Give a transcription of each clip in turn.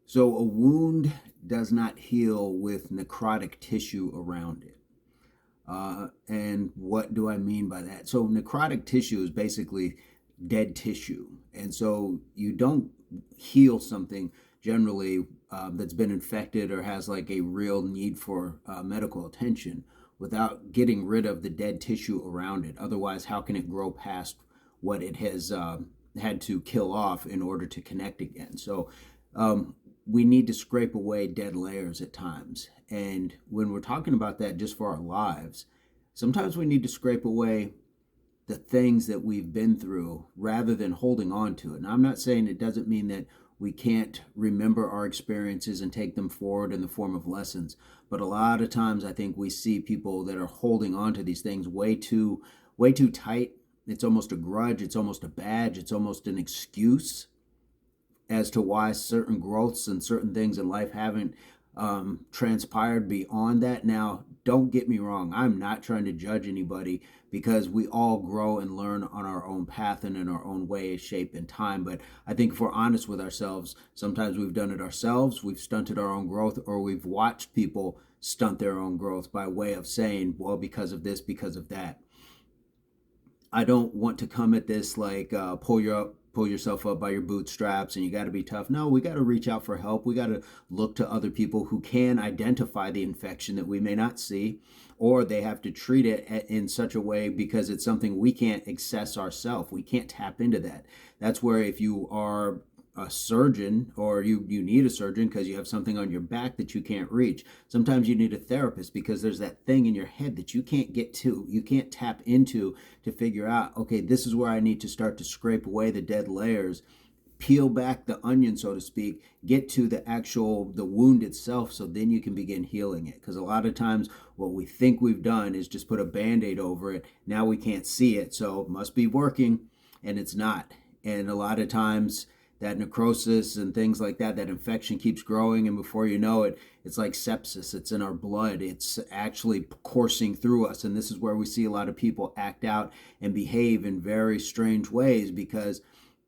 So a wound does not heal with necrotic tissue around it. And what do I mean by that? So necrotic tissue is basically dead tissue. And so you don't heal something generally that's been infected or has like a real need for medical attention without getting rid of the dead tissue around it. Otherwise, how can it grow past what it has had to kill off in order to connect again? So um, we need to scrape away dead layers at times. And when we're talking about that just for our lives, sometimes we need to scrape away the things that we've been through rather than holding on to it. And I'm not saying it doesn't mean that we can't remember our experiences and take them forward in the form of lessons. But a lot of times I think we see people that are holding on to these things way too tight. It's almost a grudge, it's almost a badge, it's almost an excuse as to why certain growths and certain things in life haven't transpired beyond that. Now, don't get me wrong, I'm not trying to judge anybody because we all grow and learn on our own path and in our own way, shape, and time. But I think if we're honest with ourselves, sometimes we've done it ourselves, we've stunted our own growth, or we've watched people stunt their own growth by way of saying, well, because of this, because of that. I don't want to come at this like pull yourself up by your bootstraps and you got to be tough. No, we got to reach out for help. We got to look to other people who can identify the infection that we may not see, or they have to treat it in such a way because it's something we can't access ourselves. We can't tap into that. That's where if you are a surgeon or you need a surgeon because you have something on your back that you can't reach. Sometimes you need a therapist because there's that thing in your head that you can't get to, you can't tap into to figure out, okay, this is where I need to start to scrape away the dead layers, peel back the onion, so to speak, get to the wound itself, so then you can begin healing it. Because a lot of times what we think we've done is just put a band-aid over it. Now we can't see it, so it must be working, and it's not. And a lot of times that necrosis and things like that, that infection keeps growing, and before you know it, it's like sepsis. It's in our blood. It's actually coursing through us, and this is where we see a lot of people act out and behave in very strange ways, because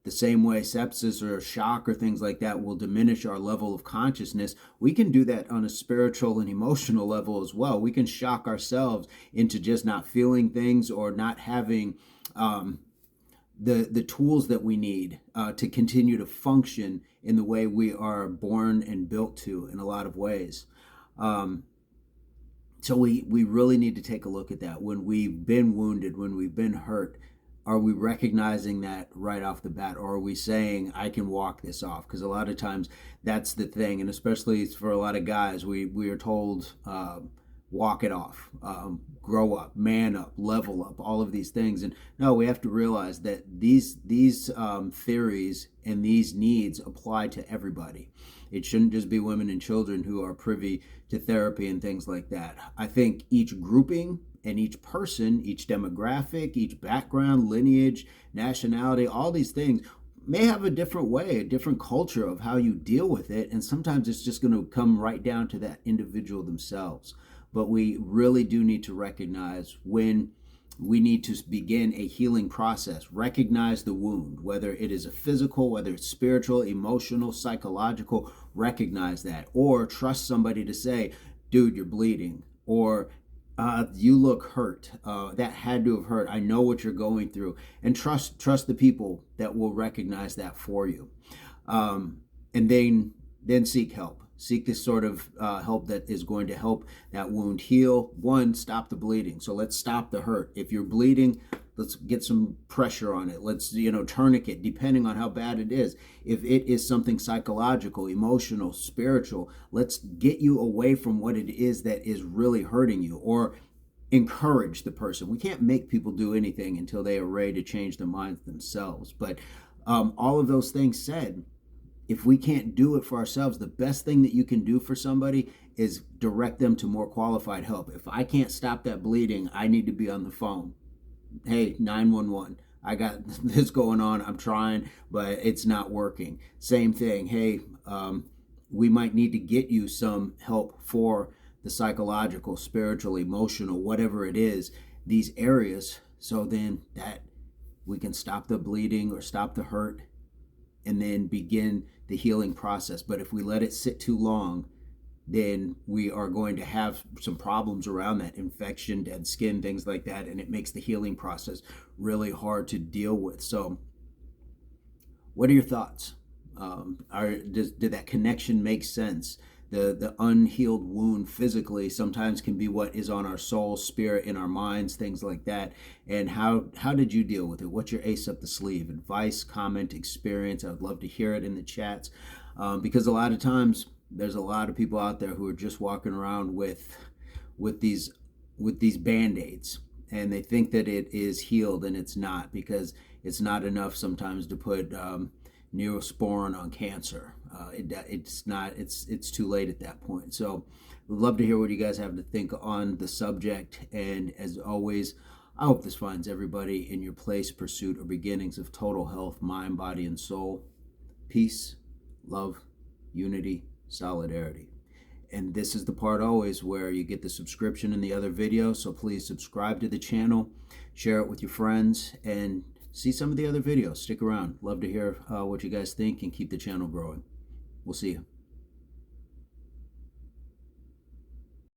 the same way sepsis or shock or things like that will diminish our level of consciousness, we can do that on a spiritual and emotional level as well. We can shock ourselves into just not feeling things or not having the tools that we need to continue to function in the way we are born and built to in a lot of ways. Um, so we really need to take a look at that. When we've been wounded, when we've been hurt, are we recognizing that right off the bat, or are we saying I can walk this off? Because a lot of times that's the thing, and especially for a lot of guys, we are told walk it off, grow up, man up, level up, all of these things. And no, we have to realize that these theories and these needs apply to everybody. It shouldn't just be women and children who are privy to therapy and things like that. I think each grouping and each person, each demographic, each background, lineage, nationality, all these things may have a different way, a different culture of how you deal with it. And sometimes it's just going to come right down to that individual themselves. But we really do need to recognize when we need to begin a healing process. Recognize the wound, whether it is a physical, whether it's spiritual, emotional, psychological, recognize that. Or trust somebody to say, dude, you're bleeding. Or you look hurt. That had to have hurt. I know what you're going through. And trust the people that will recognize that for you. And then seek help. Seek this sort of help that is going to help that wound heal. One, stop the bleeding. So let's stop the hurt. If you're bleeding, let's get some pressure on it. Let's, tourniquet, depending on how bad it is. If it is something psychological, emotional, spiritual, let's get you away from what it is that is really hurting you, or encourage the person. We can't make people do anything until they are ready to change their minds themselves. But all of those things said, if we can't do it for ourselves, the best thing that you can do for somebody is direct them to more qualified help. If I can't stop that bleeding, I need to be on the phone. Hey, 911. I got this going on. I'm trying, but it's not working. Same thing. Hey, we might need to get you some help for the psychological, spiritual, emotional, whatever it is, these areas, so then that we can stop the bleeding or stop the hurt and then begin the healing process. But if we let it sit too long, then we are going to have some problems around that: infection, dead skin, things like that, and it makes the healing process really hard to deal with. So what are your thoughts? Did that connection make sense? The unhealed wound physically sometimes can be what is on our soul, spirit, in our minds, things like that. And how did you deal with it? What's your ace up the sleeve? Advice, comment, experience? I would love to hear it in the chats, because a lot of times there's a lot of people out there who are just walking around with these band-aids, and they think that it is healed, and it's not, because it's not enough sometimes to put Neosporin on cancer. It's not. It's too late at that point. So, we'd love to hear what you guys have to think on the subject. And as always, I hope this finds everybody in your place, pursuit, or beginnings of total health, mind, body, and soul. Peace, love, unity, solidarity. And this is the part always where you get the subscription in the other videos. So please subscribe to the channel, share it with your friends, and see some of the other videos. Stick around. Love to hear what you guys think, and keep the channel growing. We'll see you.